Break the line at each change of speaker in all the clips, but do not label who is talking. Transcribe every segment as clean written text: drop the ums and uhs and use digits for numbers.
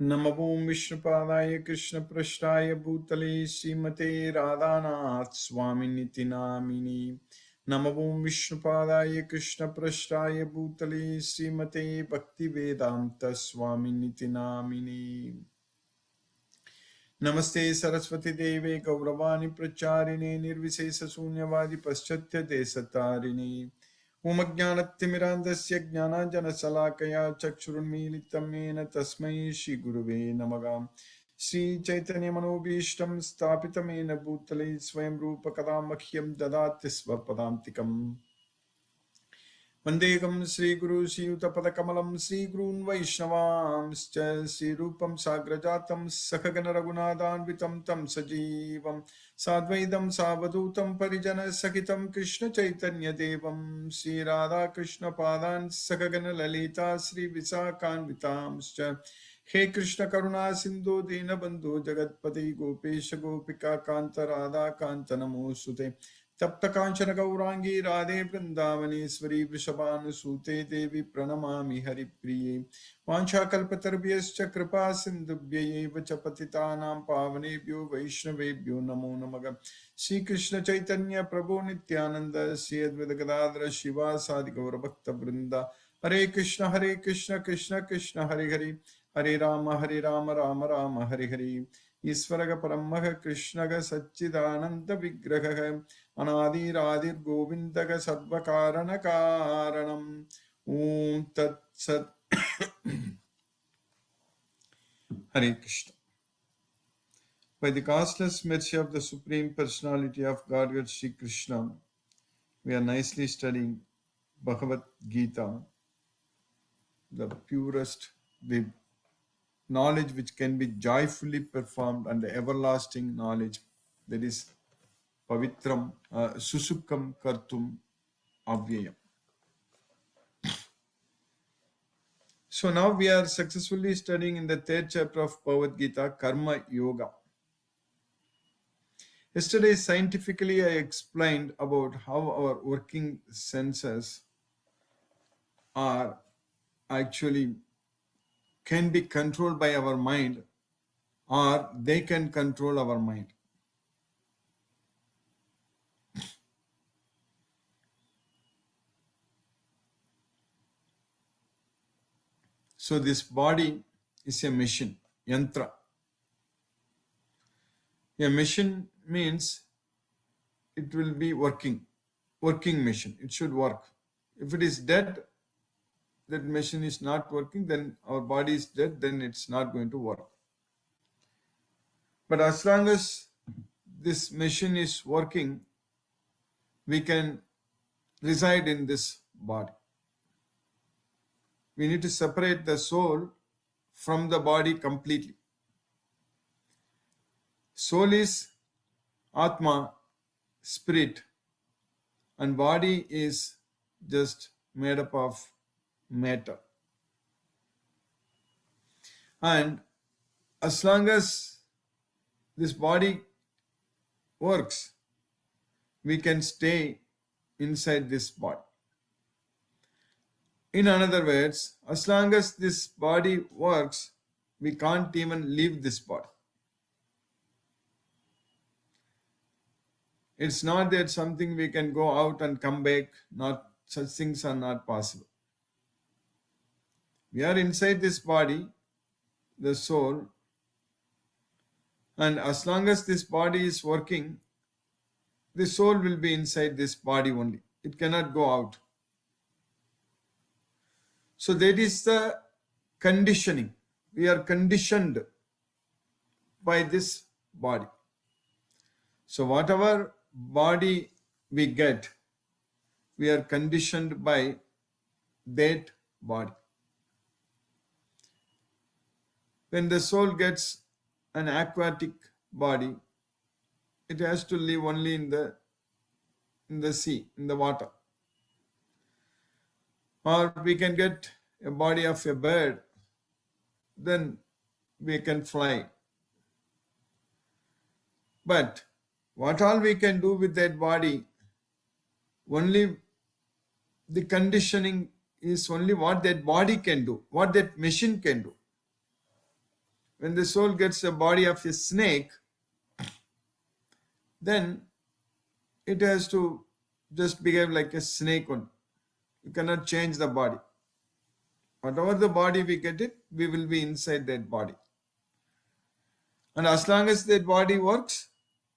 नमो विष्णुपादाय कृष्णपृष्ठाय भूतले श्रीमते राधानाथ स्वामिनिति नामिने। नमो विष्णुपादाय कृष्णपृष्ठाय भूतले श्रीमते भक्तिवेदांत स्वामिनिति नामिने। नमस्ते सरस्वती देवे गौरवाणी प्रचारिणे निर्विशेष शून्यवादी पश्चात्य देशतारिणे। उमज्ञानतिमिरान्धस्य ज्ञानाञ्जनशलाकया चक्षुरुन्मीलितं येन तस्मै श्रीगुरुवे नमः। श्रीचैतन्यमनोभीष्टं स्थापितं येन भूतले स्वयं रूपकदा मह्यं ददाति स्वपदान्तिकम्। वन्देकं श्रीगुरु श्रीयुतपदकमलं श्रीगुरून् वैष्णवांश्च श्रीरूपं साग्रजातं सखगण रघुनाथान्वितं तं सजीवं साद्वैतं सावधूतं परिजनसहितं कृष्णचैतन्यदेवं श्रीराधाकृष्णपादान् सखगण ललिता श्रीविशाखान्वितांश्च। हे कृष्ण करुणा सिन्धु दीनबन्धु जगत्पते गोपेश गोपिका कान्त राधा कान्त नमोऽस्तुते। तप्त कांचन गौरांगी राधे वृंदावनेश्वरी वृषभानुसूते देवी प्रणमामि हरिप्रिये। वाञ्छाकल्पतरुभ्यश्च कृपा सिन्धुभ्यैव च पतितानां पावनेभ्यो वैष्णवेभ्यो नमो नमः। श्री कृष्ण चैतन्य प्रभु नित्यानंद श्री अद्वैत गदाधर शिवासादि गौरभक्त वृंदा। हरे कृष्ण कृष्ण कृष्ण हरे हरे, हरे राम राम राम हरे हरे। ईश्वरः परमः कृष्णः सच्चिदानंद विग्रहः अनादिरादिर्गोविन्दः सर्वकारणकारणम्। ॐ तत्सत्। Hare Krishna. By the causeless mercy of the Supreme Personality of Godhead Sri Krishna, we are nicely studying Bhagavad Gita, the purest, the knowledge which can be joyfully performed, and the everlasting knowledge that is Pavitram Susukam Kartum Avyayam. So now we are successfully studying in the third chapter of Bhagavad Gita, Karma Yoga. Yesterday, scientifically, I explained about how our working senses are actually can be controlled by our mind, or they can control our mind. So this body is a machine, yantra. A machine means it will be working machine. It should work. If it is dead, that machine is not working, then our body is dead, then it's not going to work. But as long as this machine is working, we can reside in this body. We need to separate the soul from the body completely. Soul is Atma, spirit, and body is just made up of matter. And as long as this body works, we can stay inside this body. In other words, as long as this body works, we can't even leave this body. It's not that something we can go out and come back. Not such things are not possible. We are inside this body, the soul, and as long as this body is working, the soul will be inside this body only. It cannot go out. So that is the conditioning. We are conditioned by this body. So whatever body we get, we are conditioned by that body. When the soul gets an aquatic body, it has to live only in the sea, in the water. Or we can get a body of a bird, then we can fly. But what all we can do with that body, only the conditioning is only what that body can do, what that machine can do. when the soul gets the body of a snake, then it has to just behave like a snake one. You cannot change the body. Whatever the body we get it, we will be inside that body. And as long as that body works,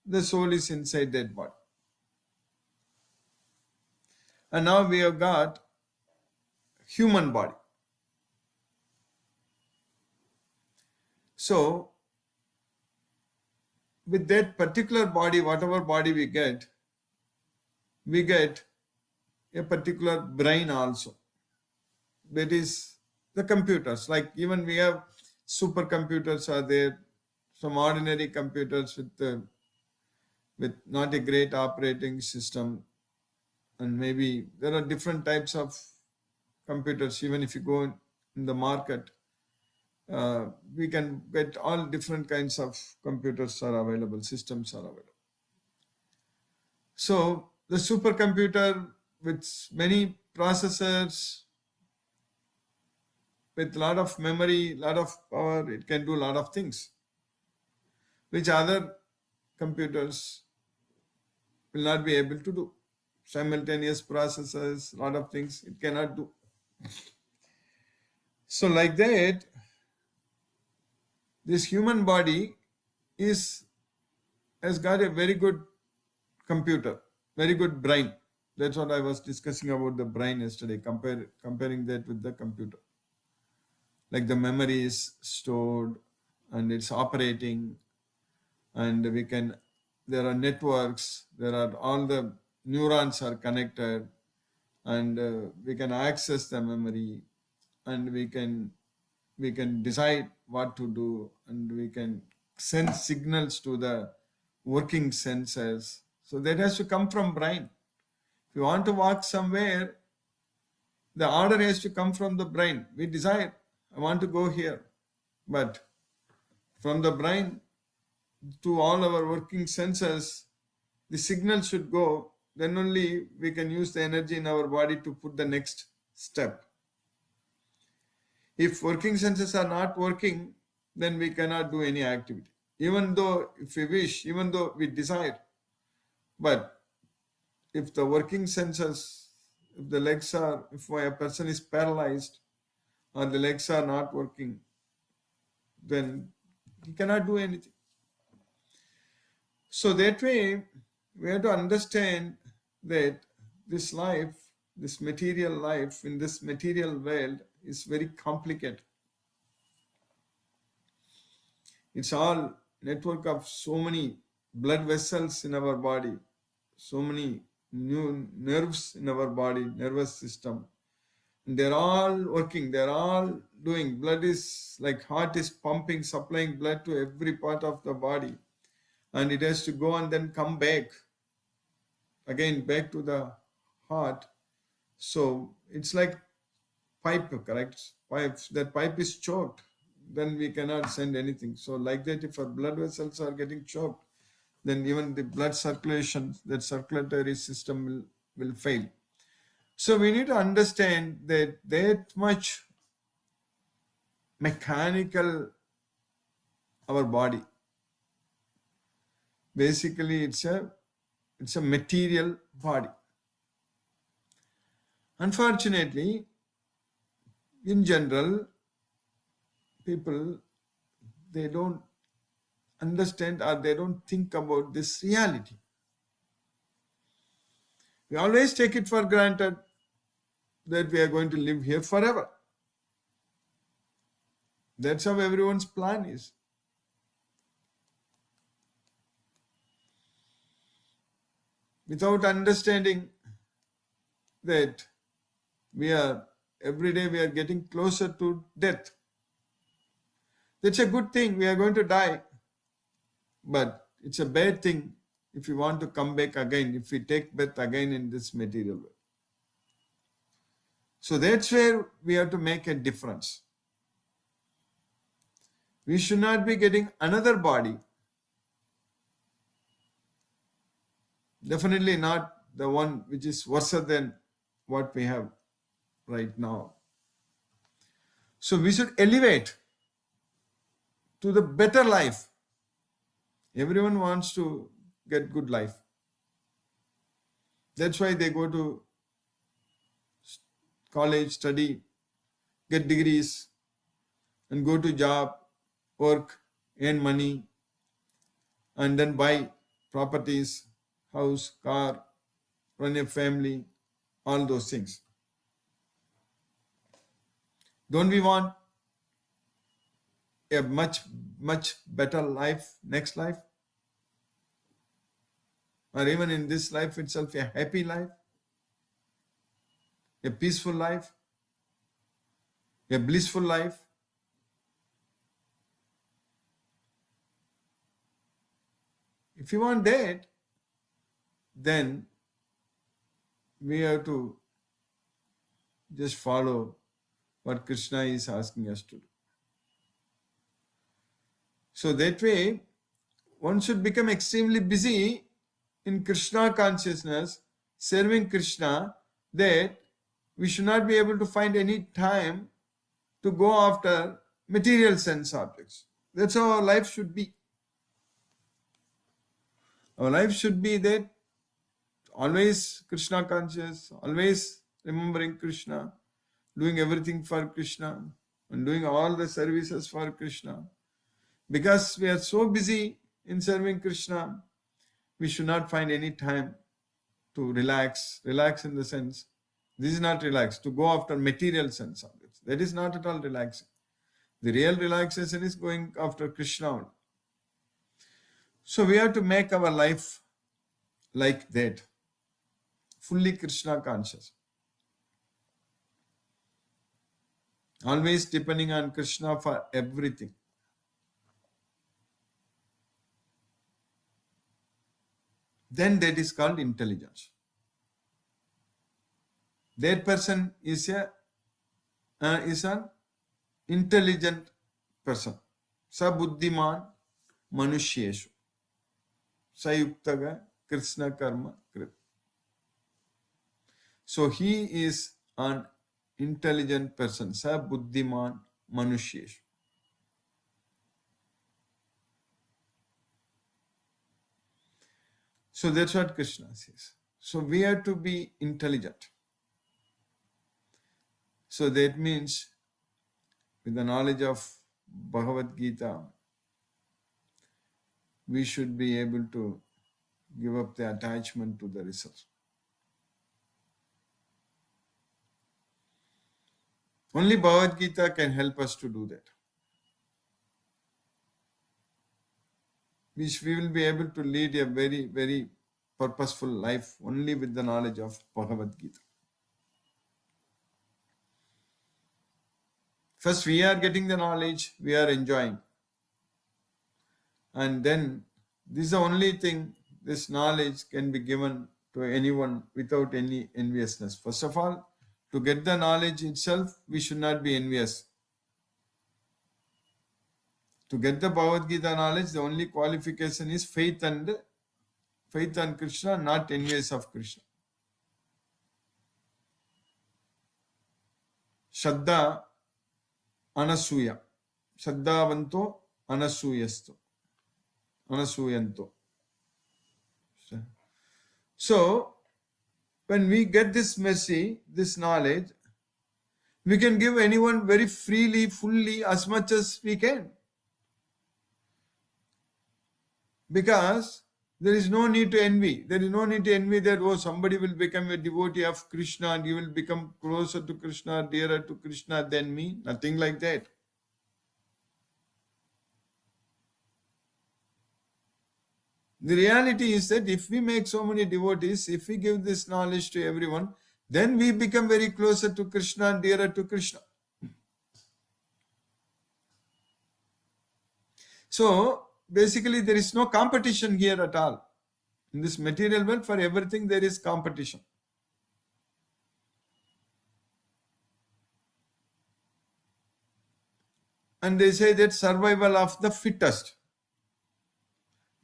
the soul is inside that body. And now we have got human body. So, with that particular body, whatever body we get a particular brain also. That is the computers. Like even we have supercomputers are there, some ordinary computers with not a great operating system, and maybe there are different types of computers. Even if you go in the market, we can get all different kinds of computers are available, systems are available. So the supercomputer with many processors, with a lot of memory, lot of power, it can do a lot of things, which other computers will not be able to do. Simultaneous processors, a lot of things it cannot do. So like that, this human body has got a very good computer, very good brain. That's what I was discussing about the brain yesterday, comparing that with the computer. Like the memory is stored and it's operating, and there are networks, there are all the neurons are connected, and we can access the memory, and we can decide what to do, and we can send signals to the working senses. So that has to come from brain. If you want to walk somewhere, the order has to come from the brain. We decide, I want to go here, but from the brain to all our working senses, the signal should go. Then only we can use the energy in our body to put the next step. If working senses are not working, then we cannot do any activity. Even though if we wish, even though we desire, but if the working senses, if a person is paralyzed or the legs are not working, then he cannot do anything. So that way, we have to understand that this life, this material life in this material world is very complicated. It's all network of so many blood vessels in our body, so many new nerves in our body, nervous system. And they're all working, they're all doing. Blood is like heart is pumping, supplying blood to every part of the body. And it has to go and then come back, again back to the heart. So it's like pipe, correct? Pipe, that pipe is choked, then we cannot send anything. So like that, if our blood vessels are getting choked, then even the blood circulation, that circulatory system will fail. So we need to understand that much mechanical our body. Basically, it's a material body. Unfortunately, in general, people, they don't understand or they don't think about this reality. We always take it for granted that we are going to live here forever. That's how everyone's plan is. Without understanding that every day we are getting closer to death. That's a good thing, we are going to die. But it's a bad thing if we want to come back again, if we take birth again in this material world. So that's where we have to make a difference. We should not be getting another body. Definitely not the one which is worse than what we have right now. So we should elevate. to the better life. Everyone wants to get good life. That's why they go to college, study, get degrees, and go to job, work, earn money, and then buy properties, house, car, run a family, all those things. Don't we want a much, much better life, next life? Or even in this life itself, a happy life, a peaceful life, a blissful life? If you want that, then we have to just follow what Krishna is asking us to do. So that way, one should become extremely busy in Krishna consciousness, serving Krishna, that we should not be able to find any time to go after material sense objects. That's how our life should be. Our life should be that always Krishna conscious, always remembering Krishna, doing everything for Krishna, and doing all the services for Krishna. Because we are so busy in serving Krishna, we should not find any time to relax. Relax in the sense, this is not relax, to go after material sense objects. That is not at all relaxing. The real relaxation is going after Krishna only. So we have to make our life like that, fully Krishna conscious. Always depending on Krishna for everything. Then that is called intelligence. That person is an intelligent person. Sa buddhiman manushyeshu. Sayuktaga Krishna karma krit. So he is an intelligent person. Sa buddhiman manushyeshu. So that's what Krishna says. So we have to be intelligent. So that means with the knowledge of Bhagavad Gita, we should be able to give up the attachment to the result. Only Bhagavad Gita can help us to do that. We will be able to lead a very, very purposeful life only with the knowledge of Bhagavad Gita. First, we are getting the knowledge, we are enjoying. And then, this is the only thing, this knowledge can be given to anyone without any enviousness. First of all, to get the knowledge itself, we should not be envious. To get the Bhagavad Gita knowledge, the only qualification is faith on Krishna, not envious of Krishna. Shraddha anasuya. Shraddhavanto anasuyasto. Anasuyanto. So, when we get this mercy, this knowledge, we can give anyone very freely, fully, as much as we can. Because there is no need to envy. There is no need to envy that, oh, somebody will become a devotee of Krishna and you will become closer to Krishna, dearer to Krishna than me. Nothing like that. The reality is that if we make so many devotees, if we give this knowledge to everyone, then we become very closer to Krishna and dearer to Krishna. So, basically there is no competition here at all. In this material world, for everything there is competition. And they say that survival of the fittest.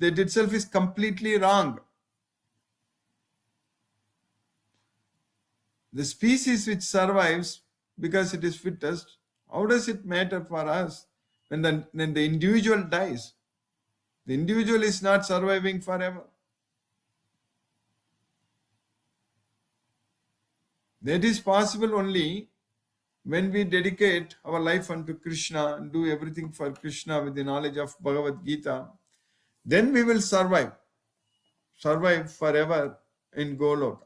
That itself is completely wrong. The species which survives because it is fittest, how does it matter for us when the individual dies. The individual is not surviving forever. That is possible only when we dedicate our life unto Krishna and do everything for Krishna with the knowledge of Bhagavad Gita. Then we will survive forever in Goloka.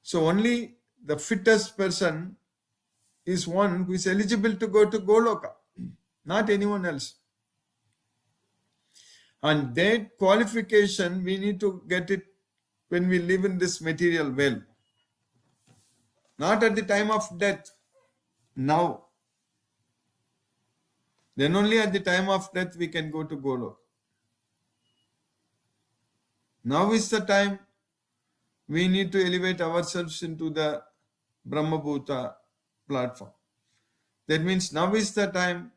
So only the fittest person is one who is eligible to go to Goloka, not anyone else. And that qualification, we need to get it when we live in this material world. Not at the time of death, now. Then only at the time of death we can go to Goloka. Now is the time we need to elevate ourselves into the Brahmabhuta platform. That means now is the time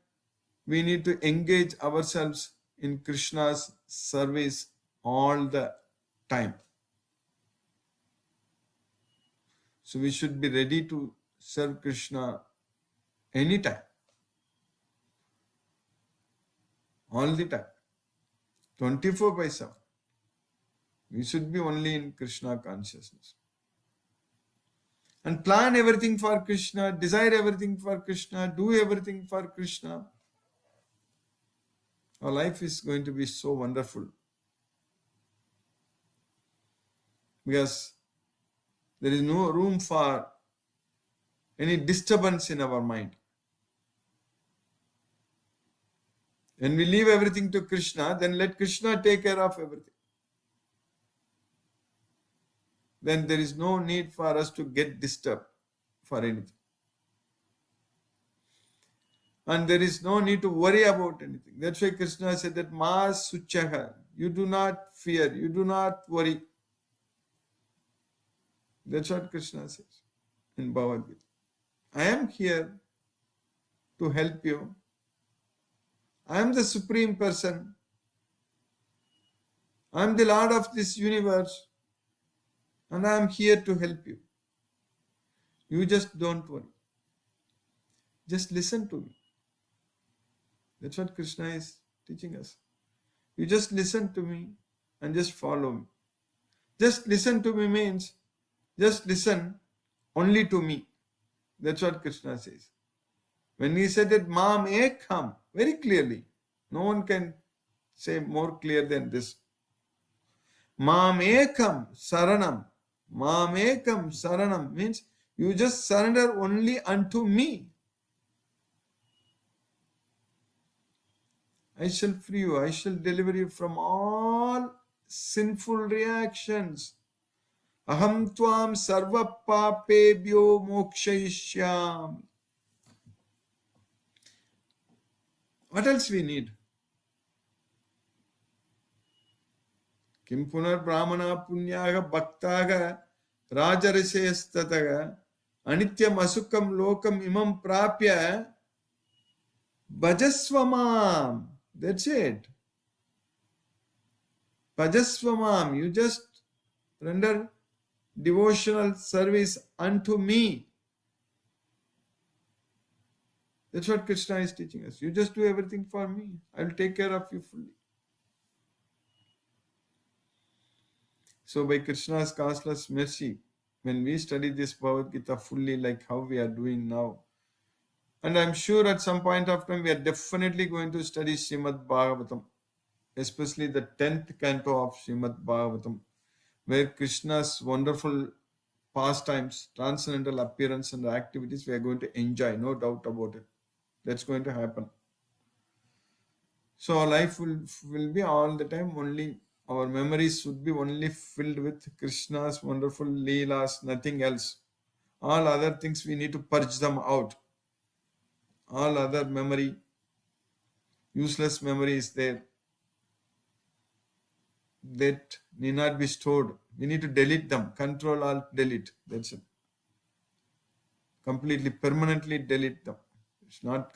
we need to engage ourselves in Krishna's service all the time. So we should be ready to serve Krishna anytime, all the time, 24/7. We should be only in Krishna consciousness. And plan everything for Krishna, desire everything for Krishna, do everything for Krishna. Our life is going to be so wonderful. Because there is no room for any disturbance in our mind. When we leave everything to Krishna, then let Krishna take care of everything. Then there is no need for us to get disturbed for anything. And there is no need to worry about anything. That's why Krishna said that Ma Suchaha, you do not fear, you do not worry. That's what Krishna says in Bhagavad Gita. I am here to help you. I am the Supreme Person. I am the Lord of this universe. And I am here to help you. You just don't worry. Just listen to me. That's what Krishna is teaching us. You just listen to me and just follow me. Just listen to me means just listen only to me. That's what Krishna says. When he said that Mam Ekam, very clearly, no one can say more clear than this. Mam Ekam Saranam. Mam Ekam Saranam means you just surrender only unto me. I shall free you. I shall deliver you from all sinful reactions. Aham tvam sarva papebhyo mokshayishyam. What else we need? Kim punar brahmana punyaga bhaktaga rajarishestataga anityam asukam lokam imam prapya bhajasvamam. That's it. Bhajasvamam. You just render devotional service unto me. That's what Krishna is teaching us. You just do everything for me. I will take care of you fully. So by Krishna's causeless mercy, when we study this Bhagavad Gita fully like how we are doing now, and I'm sure at some point of time we are definitely going to study Srimad Bhagavatam, especially the 10th canto of Srimad Bhagavatam, where Krishna's wonderful pastimes, transcendental appearance and activities we are going to enjoy, no doubt about it. That's going to happen. So our life will be all the time only, our memories should be only filled with Krishna's wonderful leelas, nothing else. All other things we need to purge them out. All other memory, useless memory is there. That need not be stored. We need to delete them. Control, Alt, delete. That's it. Completely, permanently delete them. It's not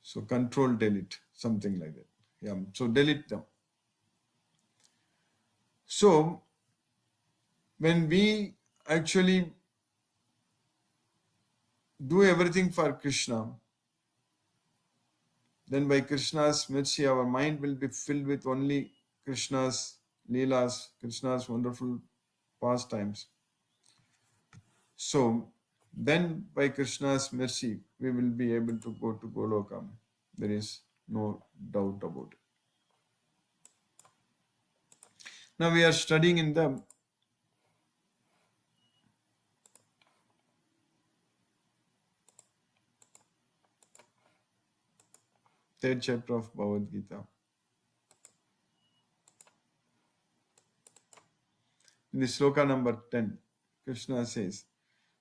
So control, delete, something like that. So delete them. So when we actually do everything for Krishna, then by Krishna's mercy, our mind will be filled with only Krishna's Leelas, Krishna's wonderful pastimes. So then by Krishna's mercy, we will be able to go to Golokam. There is no doubt about it. Now we are studying in the third chapter of Bhagavad Gita. In the sloka number 10, Krishna says,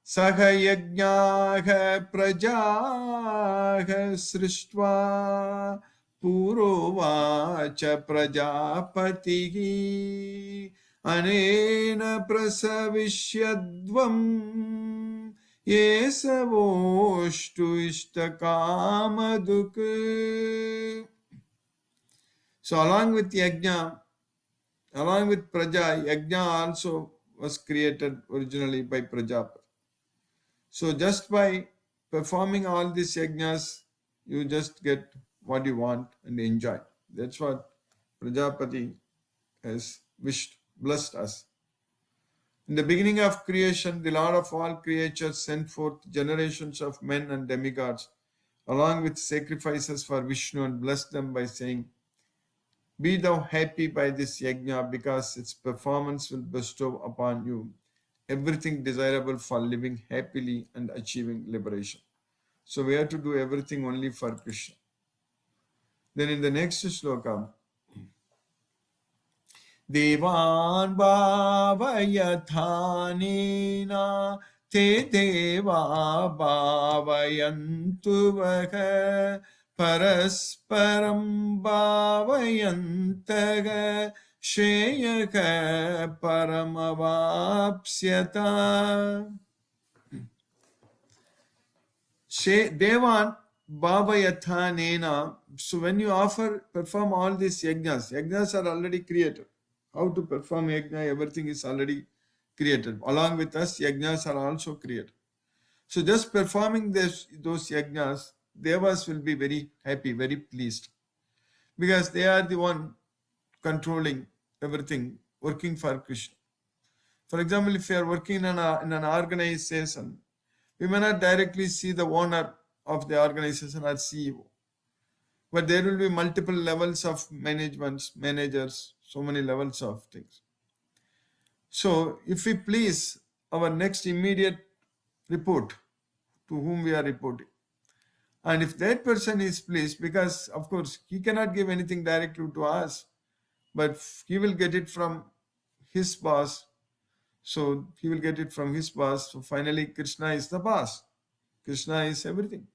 Saha yajnaha prajaha srishtva purovacha prajapatihi anena prasavishyadvam yesavoshtu ishtakamaduk. So along with yajna, along with praja, yajna also was created originally by Prajapati. So just by performing all these yajnas, you just get what you want and enjoy. That's what Prajapati has wished, blessed us. In the beginning of creation, the Lord of all creatures sent forth generations of men and demigods, along with sacrifices for Vishnu, and blessed them by saying, Be thou happy by this yajna, because its performance will bestow upon you everything desirable for living happily and achieving liberation. So we have to do everything only for Krishna. Then in the next sloka, Devan bhavayathanena te deva bhavayantu vaha parasparam bhavayantaga Sheyaka paramavapsyata. Devan bhavayathanena. So when you perform all these yajnas, yajnas are already created. How to perform yajna, everything is already created. Along with us, yajnas are also created. So just performing those yajnas, devas will be very happy, very pleased. Because they are the one controlling everything, working for Krishna. For example, if you are working in an organization, we may not directly see the owner of the organization or CEO, but there will be multiple levels of managers, so many levels of things. So if we please our next immediate report to whom we are reporting, and if that person is pleased, because of course he cannot give anything directly to us, but he will get it from his boss. So he will get it from his boss. So finally, Krishna is the boss. Krishna is everything.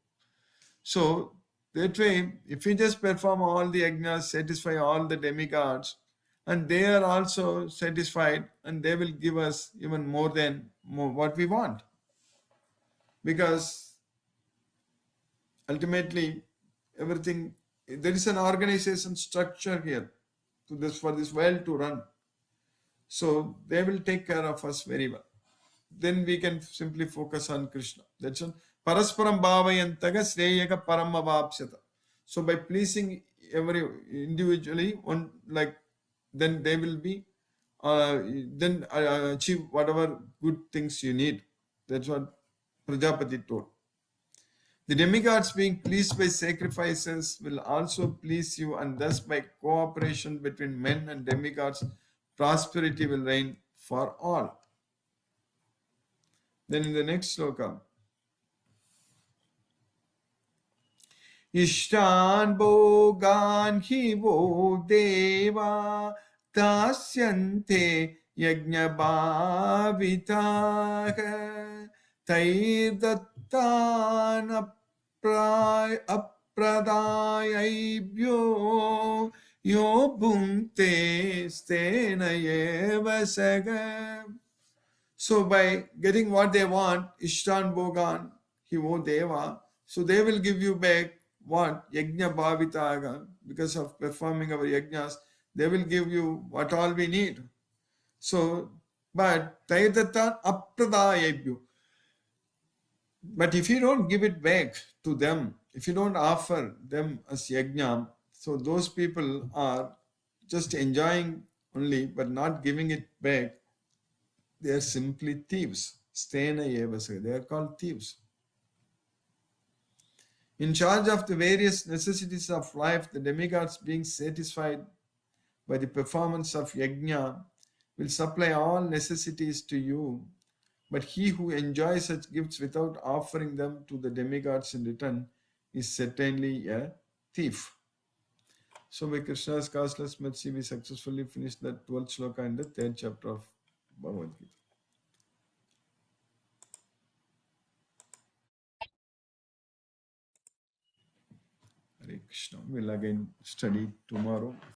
So that way, if we just perform all the yajnas, satisfy all the demigods, and they are also satisfied, and they will give us even more than what we want. Because ultimately, everything, there is an organization structure here for this world to run. So they will take care of us very well. Then we can simply focus on Krishna. That's all. Parasparam bhavayantaga shreyaka paramavapsyata. So by pleasing every individually, then they will be achieve whatever good things you need. That's what Prajapati told. The demigods being pleased by sacrifices will also please you, and thus by cooperation between men and demigods, prosperity will reign for all. Then in the next sloka, Ishtan bhogan hi vo deva tasyante yajna bhavitaha tairdattan apradayaibhyo yo bhunte stena eva saga. So by getting what they want, Ishtan Bhogan, Hivo Deva, so they will give you back what? Yajna Bhavitaga. Because of performing our yajnas, they will give you what all we need. So But Taidatan Apradayabhu. But if you don't give it back to them, if you don't offer them as yajna, so those people are just enjoying only but not giving it back. They are simply thieves. Stena evasa. They are called thieves. In charge of the various necessities of life, the demigods being satisfied by the performance of yajna will supply all necessities to you. But he who enjoys such gifts without offering them to the demigods in return is certainly a thief. So by Krishna's causeless mercy, we successfully finished the 12th shloka in the 3rd chapter of Bhagavad Gita. Hare Krishna. We'll again study tomorrow.